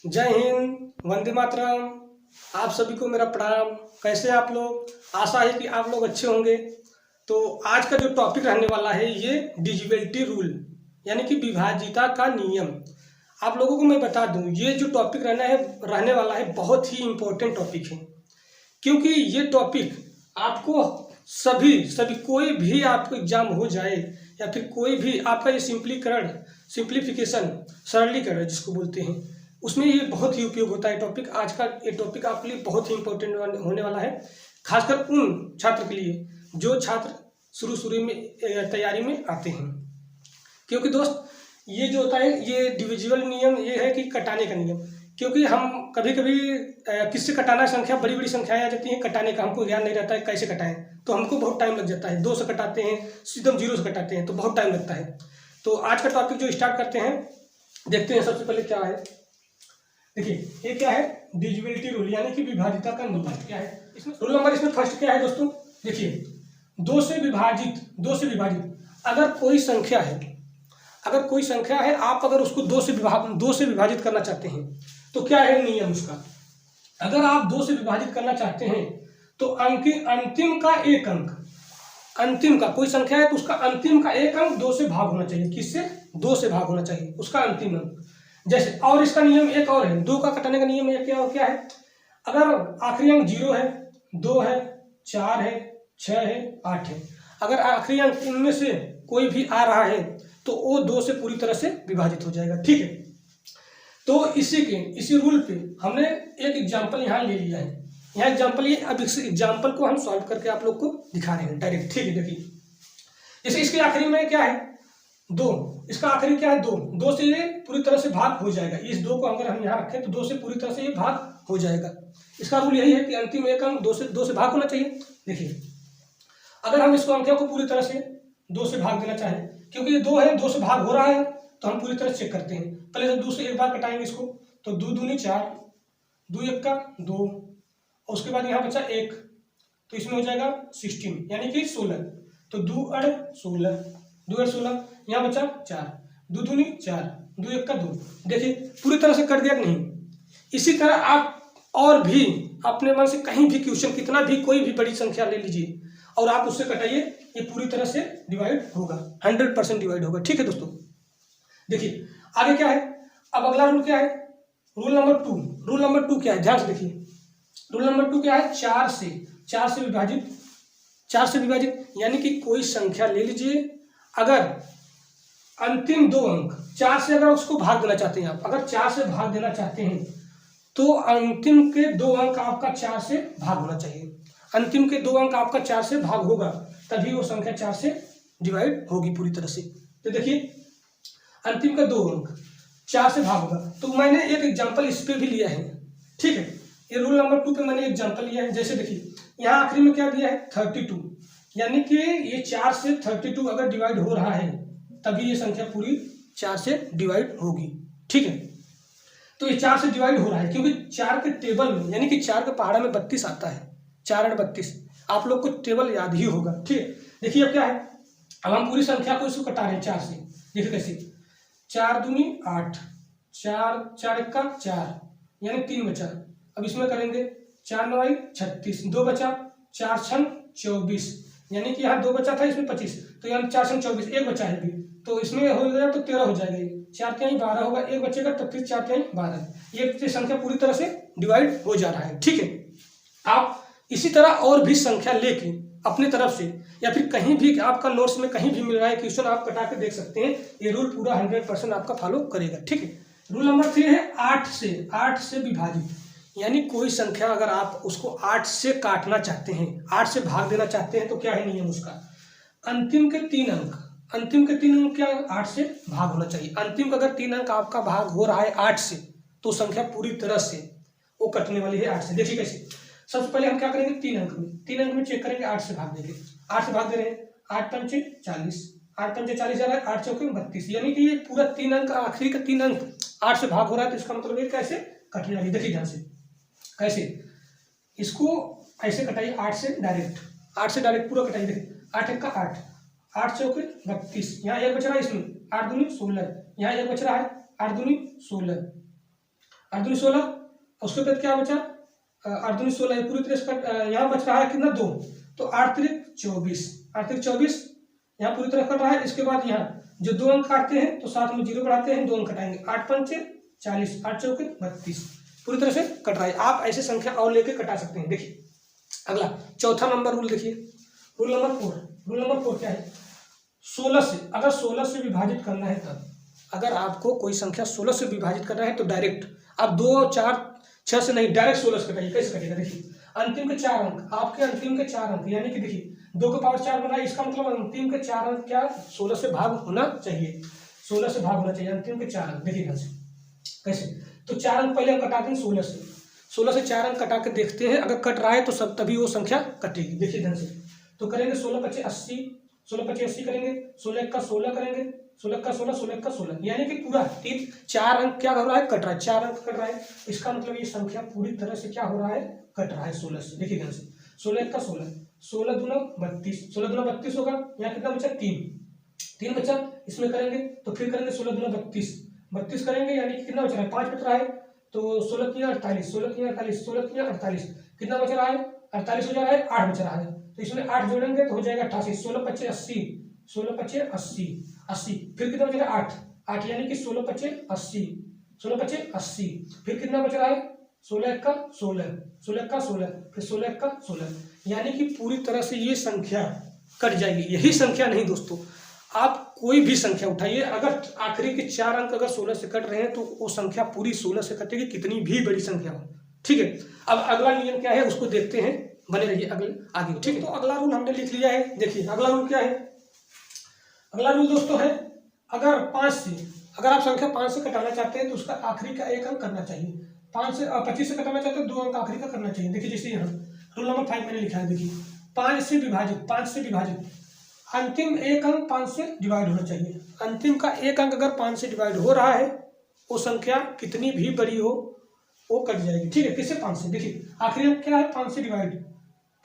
जय हिंद, वंदे मातरम। आप सभी को मेरा प्रणाम। कैसे आप लोग? आशा है कि आप लोग अच्छे होंगे। तो आज का जो टॉपिक रहने वाला है ये डिविजिबिलिटी रूल यानी कि विभाज्यता का नियम। आप लोगों को मैं बता दूं, ये जो टॉपिक रहने वाला है बहुत ही इम्पोर्टेंट टॉपिक है, क्योंकि ये टॉपिक आपको सभी सभी कोई भी आपको एग्जाम हो जाए या फिर कोई भी आपका ये सिंप्लीफिकेशन सरलीकरण जिसको बोलते हैं, उसमें ये बहुत ही उपयोग होता है टॉपिक। आज का ये टॉपिक आपके लिए बहुत ही इम्पोर्टेंट होने वाला है, खासकर उन छात्र के लिए जो छात्र शुरू में तैयारी में आते हैं। क्योंकि दोस्त, ये जो होता है ये डिविजिबल नियम ये है कि कटाने का नियम। क्योंकि हम कभी कभी किससे कटाना, संख्या बड़ी बड़ी संख्याएं आ जाती हैं, कटाने का हमको ज्ञान नहीं रहता है कैसे कटाएं, तो हमको बहुत टाइम लग जाता है। 2 से कटाते हैं, सीधम 0 से कटाते हैं, तो बहुत टाइम लगता है। तो आज का टॉपिक जो स्टार्ट करते हैं, देखते हैं सबसे पहले क्या है। देखिए, ये क्या है? डिविजिबिलिटी रूल यानी कि विभाज्यता का नियम क्या है। इसमें रूल नंबर इसमें फर्स्ट क्या है दोस्तों? देखिए, 2 से विभाजित अगर कोई संख्या है, आप अगर उसको 2 से विभाजित करना चाहते हैं तो क्या है नियम उसका? अगर आप 2 से विभाजित करना चाहते हैं तो अंतिम का एक अंक, अंतिम का कोई संख्या है तो उसका अंतिम का एक अंक 2 से भाग होना चाहिए। किससे? 2 से भाग होना चाहिए उसका अंतिम अंक। जैसे, और इसका नियम एक और है, 2 का कटाने का नियम क्या है? अगर आखिरी अंक 0 है, 2 है, 4 है, 6 है, 8 है, अगर आखिरी अंक इनमें से कोई भी आ रहा है तो वो 2 से पूरी तरह से विभाजित हो जाएगा। ठीक है, तो इसी रूल पे हमने एक एग्जाम्पल यहाँ ले लिया है। यहाँ एग्जाम्पल ये, अब इस एग्जाम्पल को हम सॉल्व करके आप लोग को दिखा रहे हैं डायरेक्ट। ठीक है, देखिए, जैसे इसके आखिरी में क्या है? 2। इसका आखिरी क्या है? 2 से ये पूरी तरह से भाग हो जाएगा। इस 2 को अगर हम यहाँ रखें तो 2 से पूरी तरह से ये भाग हो जाएगा। इसका रूल यही है कि अंतिम एक अंक 2 से भाग होना चाहिए। देखिए, अगर हम इसको अंकों को पूरी तरह से 2 से भाग देना चाहें, क्योंकि ये 2 है, 2 से भाग हो रहा है, तो हम पूरी तरह चेक करते हैं। पहले तो 2 से एक बार कटाएंगे इसको, तो 2 दूनी 4, 2 एक का 2, और उसके बाद यहाँ बचा 1, तो इसमें हो जाएगा 16 यानी कि 16। तो 2 अड़ 16, यहाँ बचा 4, 2 दूनी 4, 2 एक का 2। देखिए, पूरी तरह से कट गया कि नहीं? इसी तरह आप और भी अपने मन से कहीं भी क्वेश्चन, कितना भी कोई भी बड़ी संख्या ले लीजिए और आप उससे कटाइए, ये पूरी तरह से डिवाइड होगा, 100% डिवाइड होगा। ठीक है दोस्तों, देखिए आगे क्या है। अब अगला रूल क्या है? रूल नंबर 2 क्या है? ध्यान से देखिए, रूल नंबर 2 क्या है? 4 से विभाजित यानी कि कोई संख्या ले लीजिए, अगर अंतिम 2 अंक 4 से अगर उसको भाग देना चाहते हैं, आप अगर 4 से भाग देना चाहते हैं तो अंतिम के 2 अंक आपका 4 से भाग होना चाहिए। अंतिम के 2 अंक आपका 4 से भाग होगा, तभी वो संख्या 4 से डिवाइड होगी पूरी तरह से। तो देखिए, अंतिम का 2 अंक 4 से भाग होगा। तो मैंने एक एग्जांपल इस पे भी लिया है। ठीक है, ये रूल नंबर 2 पे मैंने एग्जांपल लिया है। जैसे देखिए, यहाँ आखिरी में क्या दिया है? 32, यानी कि ये 4 से 32 अगर डिवाइड हो रहा है तभी ये संख्या पूरी 4 से डिवाइड होगी। ठीक है, तो ये 4 से डिवाइड हो रहा है क्योंकि 4 के टेबल में, यानी कि 4 के पहाड़ा में 32 आता है, 4 और 32, आप लोग को टेबल याद ही होगा। ठीक है, देखिए अब क्या है, अब हम पूरी संख्या को इसको कटा रहे हैं 4 से। देखिए कैसे, 4 दूनी 8, 4 एक का 4 यानी 3 बचा। अब इसमें करेंगे 4 9 36, 2 बचा, 4 6 24 यानी कि यहाँ 2 बचा था, इसमें 25, तो यहाँ 4 6 24, 1 बचा है अभी, तो इसमें हो गया तो 13 हो जाएगा। ये 4 के 12 होगा, 1 बचेगा तो फिर 4 के 12, ये संख्या पूरी तरह से डिवाइड हो जा रहा है। ठीक है, आप इसी तरह और भी संख्या लेके अपने तरफ से या फिर कहीं भी आपका नोट्स में कहीं भी मिल रहा है क्वेश्चन, आप कटा के देख सकते हैं। ये रूल पूरा 100% आपका फॉलो करेगा। ठीक है, रूल नंबर 3 है 8 से विभाजित, यानी कोई संख्या अगर आप उसको 8 से काटना चाहते हैं, 8 से भाग देना चाहते हैं, तो क्या है नियम उसका? अंतिम के 3 अंक क्या? 8 से भाग होना चाहिए। अंतिम का अगर 3 अंक आपका भाग हो रहा है 8 से, तो संख्या पूरी तरह से वो कटने वाली है 8 से। देखिए कैसे, सबसे पहले हम क्या करेंगे? 3 अंक में चेक करेंगे, 8 से भाग देंगे। 8 से भाग दे रहे हैं, 8 पंचे 40, 8 पंचे 40 जा रहा है, 8 चौके 32, यानी कि ये पूरा 3 अंक, आखिरी का 3 अंक 8 से भाग हो रहा है, तो इसका मतलब ये कैसे कटने वाली। देखिए ध्यान से कैसे, इसको ऐसे कटाइए 8 से डायरेक्ट पूरा कटाइए। देखिए 8 एक का 8, 8 चौके 32, यहाँ 1 बच रहा है, इसमें 8 दूनी 16, यहाँ 1 बच रहा है, 8 दूनी 16, 8 दूनी 16, उसके बाद क्या बचा 8 दूनी 16, ये पूरी तरह से यहाँ बच रहा है कितना 2, तो 8 त्रिक 24, 8 त्रिक 24 यहाँ पूरी तरह कट रहा है। इसके बाद यहाँ जो 2 अंक काटते हैं तो साथ में 0 बढ़ाते हैं, 2 अंक कटाएंगे, 8 पंचे 40, 8 चौके 32, पूरी तरह से कट रहा है। आप ऐसे संख्या और लेके कटा सकते हैं। देखिए अगला चौथा नंबर रूल देखिए, रूल नंबर 4। रूल नंबर 4 क्या है, 16 से अगर 16 से विभाजित करना है तब, अगर आपको कोई संख्या 16 से विभाजित करना है तो डायरेक्ट आप 2, 4, 6 से नहीं, डायरेक्ट 16 से कटाइए। कैसे कटेगा देखिए, अंतिम के 4 अंक, आपके अंतिम के 4 अंक, यानी कि देखिए 2 के पावर 4 बना है, इसका मतलब अंतिम के 4 अंक क्या 16 से भाग होना चाहिए, 16 से भाग होना चाहिए अंतिम के 4 अंक। देखिए कैसे, तो 4 अंक पहले हम कटा दें 16 से, 16 से 4 अंक कटा के देखते हैं, अगर कट रहा है तो सब तभी वो संख्या कटेगी। देखिए ध्यान से, तो करेंगे 16 पचे 80, 16 पचे 80 करेंगे, 16 का 16 करेंगे, 16 का 16, 16 का 16, यानी कि पूरा 4 अंक क्या हो रहा है कट रहा है, 4 अंक कट रहा है। इसका मतलब ये संख्या पूरी तरह से क्या हो रहा है कट रहा है 16 से। देखिए ध्यान से, 16 का 16, 16 दूना 32, 16 दूना 32 होगा, यहाँ कितना बचा 3 बचा, इसमें करेंगे तो फिर करेंगे 16 दूना 32 करेंगे, यानी कि कितना बच रहा है 5 बच रहा है, तो 16 3 48, 16 3 48, 16 3 48, कितना बच रहा है 48 हो जा रहा है, 8 बच रहा है, तो इसमें 8 जोड़ेंगे तो हो जाएगा 88, 16 पचे 80, 16 पचे 80, 80, फिर कितना बच रहा है 8, यानी कि 16 पचे 80, 16 पचे 80, फिर कितना बच रहा है 16 का 16, 16 का 16, फिर 16 का 16, यानी कि पूरी तरह से ये संख्या कट जाएगी। यही संख्या नहीं दोस्तों, आप कोई भी संख्या उठाइए, अगर आखिरी के 4 अंक अगर 16 से कट रहे हैं तो वो संख्या पूरी 16 से कटेगी, कितनी भी बड़ी संख्या हो। ठीक है, अब अगला नियम क्या है उसको देखते हैं, बने रहिए अगले आगे। ठीक है, तो अगला रूल हमने लिख लिया है। देखिए अगला रूल क्या है, अगला रूल दोस्तों है, अगर 5 से, अगर आप संख्या 5 से कटाना चाहते हैं तो उसका आखिरी का 1 अंक करना चाहिए। 5 से 25 से कटाना चाहते हैं 2 अंक आखिरी का करना चाहिए। देखिए जैसे यहाँ रूल नंबर 5 मैंने लिखा है, देखिए 5 से विभाजित अंतिम 1 अंक 5 से डिवाइड होना चाहिए। अंतिम का 1 अंक अगर 5 से डिवाइड हो रहा है वो संख्या कितनी भी बड़ी हो वो कट जाएगी। ठीक है, किससे 5 से, देखिए आखिरी अंक क्या है 5 से डिवाइड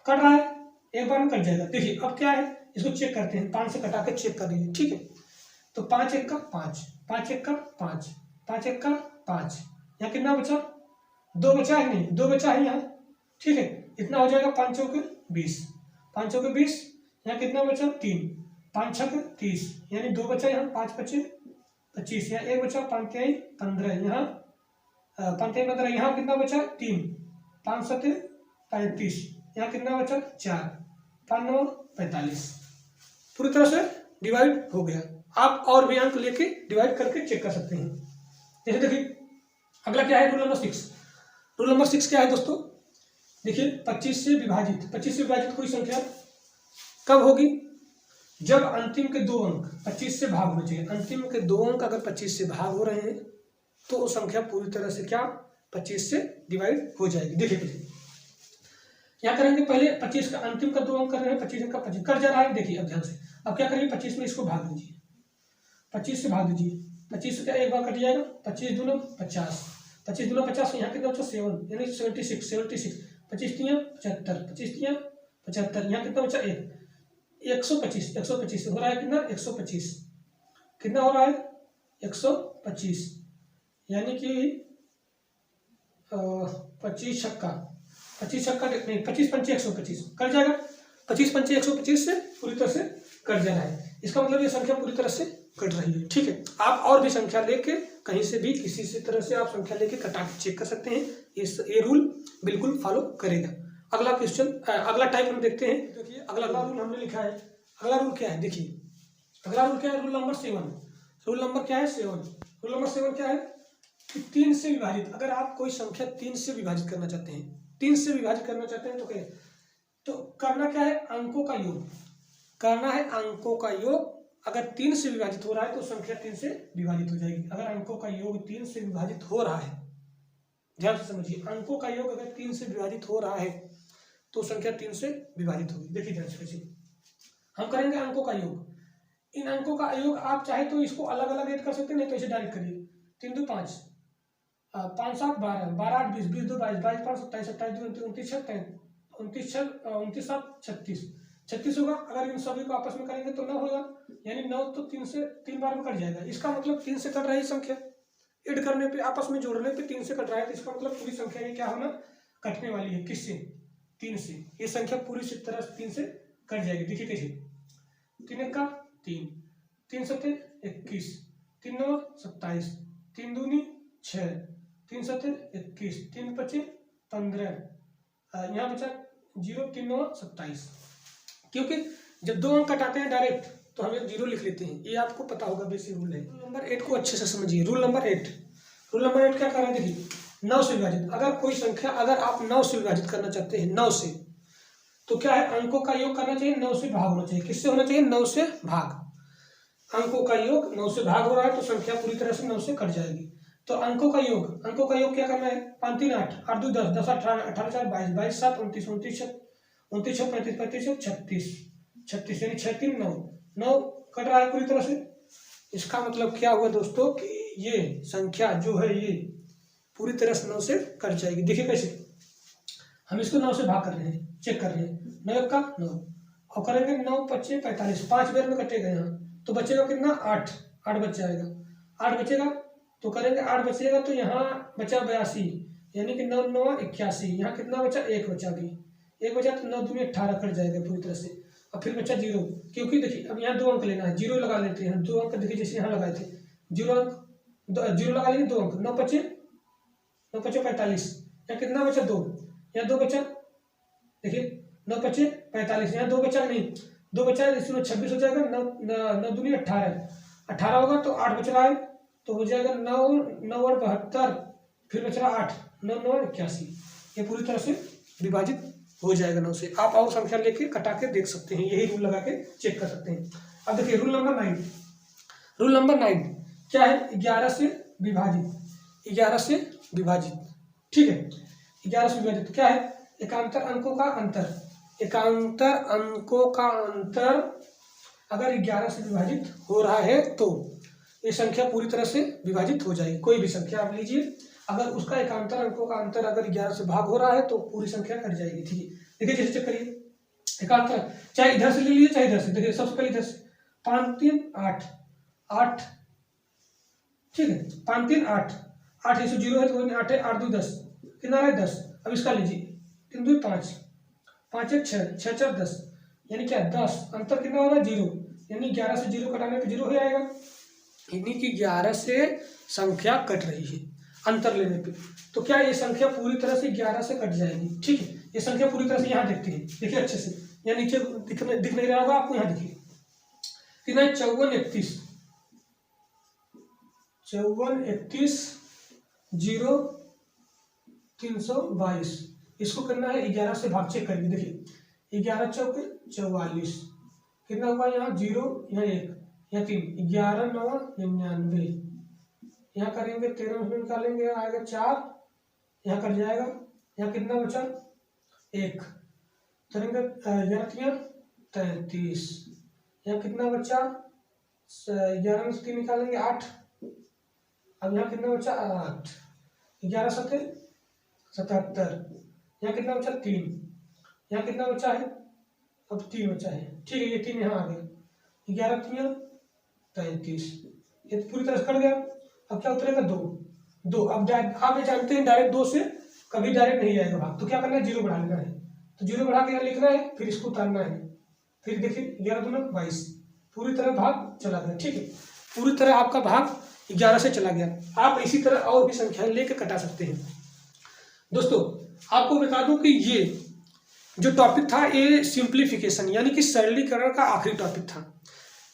कर रहा है, एक बार में कट जाएगा। देखिए अब क्या है, इसको चेक करते हैं, 5 से कटा के चेक कर लीजिए। ठीक है, तो 5 1 का 5, 5 1 का 5, 5 1 का 5, यहाँ कितना बचा 2 बचा है, नहीं 2 बचा है यहाँ। ठीक है, इतना हो जाएगा 5 चौके 20, 5 चौके 20, यहाँ कितना बचा 3, 5 छक 30, यानी 2 बचा यहाँ, 5 पचे 25, यहाँ 1 बचा, 5 तिहाई 15, यहाँ 5 तिहाई 15, यहाँ कितना बचा 3, 5 सते 35, यहाँ कितना बचा 4, 5 9 45, पूरी तरह से डिवाइड हो गया। आप और भी अंक लेके डिवाइड करके चेक कर सकते हैं। जैसे देखिए अगला क्या है, रूल नंबर 6। रूल नंबर 6 क्या है दोस्तों, देखिए 25 से विभाजित कोई संख्या कब होगी, जब अंतिम के 2 अंक 25 से भाग होना चाहिए। अंतिम के 2 अंक अगर 25 से भाग हो रहे हैं तो वो संख्या पूरी तरह से क्या 25 से डिवाइड हो जाएगी। देखिए क्या करेंगे, पहले 25 का अंतिम का 2 अंक कर रहे हैं, 25 का 25 कर जा रहा है। देखिए अब ध्यान से, अब क्या करिए 25 में इसको भाग दीजिए, 25 से भाग दीजिए, 25 से क्या एक बार कट जाएगा, 25 दूना 50, 25 दूना 50, यहाँ कितना बचा 7 यानी 76, 25 तियाँ 75, 25 तियाँ 75, यहाँ कितना बचा 125 हो रहा है कितना 125, कितना हो रहा है 125, यानी कि 25 छक्का नहीं 25 पंचे 125 कट जाएगा, 25 पंचे 125 से पूरी तरह से कट जाना है। इसका मतलब ये संख्या पूरी तरह से कट रही है। ठीक है, आप और भी संख्या लेके कहीं से भी किसी से तरह से आप संख्या लेके कटा के चेक कर सकते हैं, ये रूल बिल्कुल फॉलो करेगा। अगला क्वेश्चन, अगला टाइप हम देखते हैं। देखिए अगला रूल हमने लिखा है, अगला रूल क्या है, देखिए अगला रूल क्या है, रूल नंबर 7। रूल नंबर क्या है 7, रूल नंबर 7 क्या है कि 3 से विभाजित, अगर आप कोई संख्या 3 से विभाजित करना चाहते हैं, 3 से विभाजित करना चाहते हैं तो करना क्या है, अंकों का योग करना है, अंकों का योग। अगर 3 से विभाजित हो रहा है तो संख्या 3 से विभाजित हो जाएगी। अगर अंकों का योग 3 से विभाजित हो रहा है, ध्यान से समझिए, अंकों का योग अगर 3 से विभाजित हो रहा है तो संख्या 3 से विभाजित होगी। देखिए ध्यान से हम करेंगे अंकों का योग। इन अंकों का योग आप चाहे तो इसको अलग अलग ऐड कर सकते हैं, नहीं तो इसे डायरेक्ट करिए। 3 2 5, 5 7 12, 12 8 20, 20 2 22, 22 5 27, 27 2 29 29 29 7 36, 36 होगा। अगर इन सभी को आपस में करेंगे तो 9 होगा, यानी 9 तो 3 बार में कट जाएगा। इसका मतलब 3 से कट रही संख्या, ऐड करने पे, आपस में जोड़ने पे 3 से कट रहा है, तो इसका मतलब पूरी संख्या ये क्या होना, कटने वाली है। किससे? 3 से। ये संख्या पूरी तरह से 3 से कट जाएगी। देखिए कैसे, 3 1 3, 3 7 21, 3 9 27, 3 दूनी 6, 3 7 21, 3 5 15, यहाँ बचा 0, 3 9 27। क्योंकि जब 2 अंक कटाते हैं डायरेक्ट तो हमें 0 लिख लेते हैं, ये आपको पता होगा, बेसिक रूल है। रूल नंबर 8 को अच्छे से समझिए। रूल नंबर 8 क्या कर रहा है, देखिए 9 से विभाजित। अगर कोई संख्या अगर आप 9 से विभाजित करना चाहते हैं, 9 से, तो क्या है, अंकों का योग करना चाहिए, 9 से भाग होना चाहिए। किससे होना चाहिए? 9 से भाग। अंकों का योग 9 से भाग हो रहा है तो संख्या पूरी तरह से 9 से कट जाएगी। तो अंकों का योग क्या करना है, 5 3 8, 8 2 10, 10 18, 18 4 22, 22 7 29, 29 6 29 6 35 35 36, 36 यानी 6 3 9, 9 कट रहा है पूरी तरह से। इसका मतलब क्या हुआ दोस्तों कि ये संख्या जो है ये पूरी तरह से 9 से कट जाएगी। देखिए कैसे, हम इसको 9 से भाग कर रहे हैं, चेक कर रहे हैं। 9 1 9 और करेंगे 9 5 45, 5 बार में कटेगा यहाँ, तो बचेगा कितना, 8 बच जाएगा। 8 बचेगा तो करेंगे, 8 बचेगा तो यहाँ बचा 82, यानी कि 9 9 81, यहाँ कितना बचा, 1 बचा। भी 1 बचा तो 9 दूनी 18 कट जाएगा पूरी तरह से। और फिर बचा 0, क्योंकि देखिए अब यहाँ 2 अंक लेना है, 0 लगा लेते हैं। 2 अंक देखिए जैसे यहाँ लगाए थे, 0 अंक 0 लगा लेंगे, 2 अंक, 9 5 45, यहाँ कितना बचा, 2, यहाँ 2 बचा। देखिए 9 5 45, यहाँ 2 बचा नहीं, 2 बचा है, इसमें 26 हो जाएगा। 9 दूनी 18 होगा तो 8 बच रहा है, तो हो जाएगा 9 9 और 72, फिर बच रहा 8, 9 9 81। ये पूरी तरह से विभाजित हो जाएगा 9 से। आप और संख्या लेके कटा के देख सकते हैं, यही रूल लगा के चेक कर सकते हैं। अब देखिए रूल नंबर 9 क्या है, 11 से विभाजित। 11 से विभाजित, ठीक है। 11 से विभाजित क्या है, एकांतर अंकों का अंतर। एकांतर अंकों का अंतर अगर 11 से विभाजित हो रहा है तो ये संख्या पूरी तरह से विभाजित हो जाएगी। कोई भी संख्या आप लीजिए, अगर उसका एकांतर अंकों का अंतर अगर 11 से भाग हो रहा है तो पूरी संख्या कट जाएगी। ठीक है, देखिए जैसे चेक करिए, एकांतर चाहे इधर से ले लीजिए चाहे इधर से। देखिए सबसे पहले इधर से 5 3 8 8, ठीक है, 5 3 8 8 इसे 0 है तो 8 है, 8 2 10, कितना है 10। अब इसका लीजिए 3 2 5 5 1 6 6 4 10, यानी क्या 10, अंतर कितना होगा 0, यानी 11 से 0 कटाने पे 0 हो जाएगा, यानी कि 11 से संख्या कट रही है अंतर लेने पे। तो क्या ये संख्या पूरी तरह से 11 से कट जाएगी। ठीक है, ये संख्या पूरी तरह से यहाँ देखते हैं, देखिए अच्छे से, यहाँ नीचे दिख नहीं रहा होगा आपको, यहाँ देखिए कितना है 54 31 0 322। इसको करना है 11 से भाग, चेक करिए। देखिए 11 चौके 44, कितना हुआ यहाँ 0, यहाँ 1, यहाँ 3, 11 9 99, यहाँ करेंगे 13 में निकालेंगे आएगा 4, यहाँ कट जाएगा, यहाँ कितना बचा 1, करेंगे 11 3 33, यहाँ कितना बचा 11 में से 3 निकालेंगे 8, अब यहाँ कितना बचा 8, 11 7 77, यहाँ कितना बचा 3, यहाँ कितना बचा है अब 3 बचा है। ठीक है, ये 3 यहाँ आ गया, 11 3 33, ये पूरी तरह से कट गया। अब क्या उतरेगा 2। अब आप ये जानते हैं डायरेक्ट 2 से कभी डायरेक्ट नहीं जाएगा भाग, तो क्या करना है 0 बढ़ा लेना है, तो 0 बढ़ा के यहाँ लिखना है, फिर इसको उतारना है, फिर देखिए 11 दूना 22, पूरी तरह भाग चला गया। ठीक है, पूरी तरह आपका भाग 11 से चला गया। आप इसी तरह और भी संख्याएं लेकर कटा सकते हैं। दोस्तों आपको बता दूं कि ये जो टॉपिक था ये सिंप्लीफिकेशन यानी कि सरलीकरण का आखिरी टॉपिक था।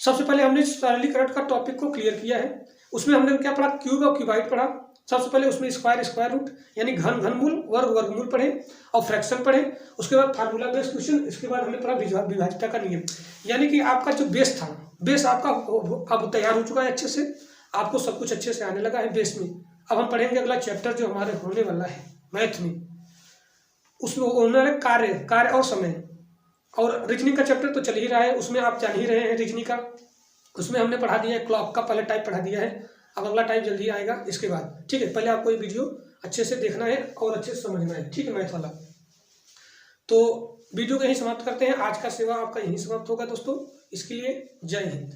सबसे पहले हमने सरलीकरण का टॉपिक को क्लियर किया है। उसमें हमने क्या पढ़ा, क्यूब और क्यूबाइड पढ़ा। सबसे पहले उसमें स्क्वायर रूट यानी घन घनमूल, वर्ग वर्गमूल पढ़े और फ्रैक्शन पढ़े। उसके बाद फार्मूला बेस्ड क्वेश्चन, इसके बाद हमने पढ़ा विभाज्यता का नियम। यानी कि आपका जो बेस था, बेस आपका अब तैयार हो चुका है अच्छे से, आपको सब कुछ अच्छे से आने लगा है बेस में। अब हम पढ़ेंगे अगला चैप्टर जो हमारे होने वाला है मैथ में, उसमें होने कार्य और समय, और रीजनिंग का चैप्टर तो चल ही रहा है, उसमें आप जान ही रहे हैं रीजनिंग का। उसमें हमने पढ़ा दिया है क्लॉक का पहले टाइप पढ़ा दिया है, अब अगला टाइप जल्दी आएगा इसके बाद। ठीक है, पहले आपको ये वीडियो अच्छे से देखना है और अच्छे से समझना है। ठीक है, मैथ वाला। तो वीडियो को यहीं समाप्त करते हैं। आज का सेवा आपका यहीं समाप्त होगा दोस्तों। इसके लिए जय हिंद।